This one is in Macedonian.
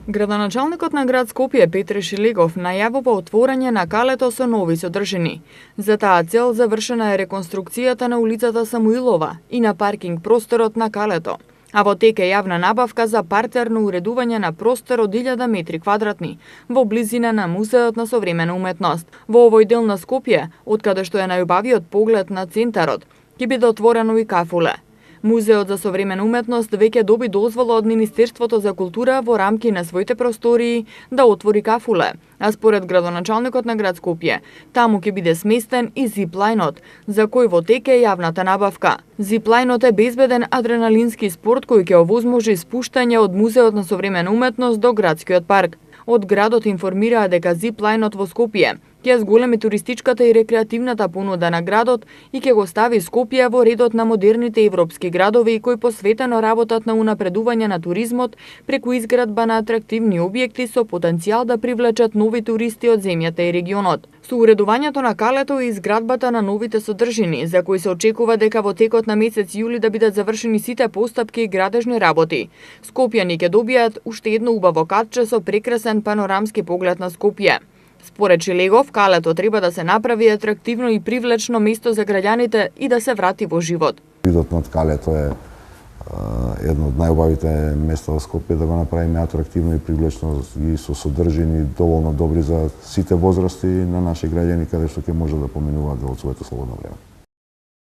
Градоначалникот на град Скопје Петре Шилегов најавува отворање на калето со нови содржини. За таа цел завршена е реконструкцијата на улицата Самуилова и на паркинг просторот на калето. А во тек е јавна набавка за партерно уредување на простор од 1000 метри квадратни во близина на Музеот на современа уметност. Во овој дел на Скопје, откаде што е најубавиот поглед на центарот, ќе биде отворено и кафуле. Музеот за современа уметност веќе доби дозвола од Министерството за култура во рамки на своите простории да отвори кафуле, а според градоначалникот на град Скопје, таму ќе биде сместен и зиплајнот, за кој во тек е јавната набавка. Зиплајнот е безбеден адреналински спорт кој ќе овозможи спуштање од Музеот на современа уметност до градскиот парк. Од градот информираа дека зиплајнот во Скопје ќе зголеми туристичката и рекреативната понуда на градот и ќе го стави Скопје во редот на модерните европски градови кои посветено работат на унапредување на туризмот преку изградба на атрактивни објекти со потенцијал да привлечат нови туристи од земјата и регионот. Со уредувањето на калето и изградбата на новите содржини, за кои се очекува дека во текот на месец јули да бидат завршени сите постапки и градежни работи, скопјани ќе добијат уште едно убаво катче со прекрасен панорамски поглед на Скопје. Според Шилегов, калето треба да се направи атрактивно и привлечно место за граѓаните и да се врати во живот. Видот над калето е едно од најубавите места во Скопје, да го направиме атрактивно и привлечно и со содржини доволно добри за сите возрасти на наши граѓани, каде што ќе може да поминуваат од своето слободно време.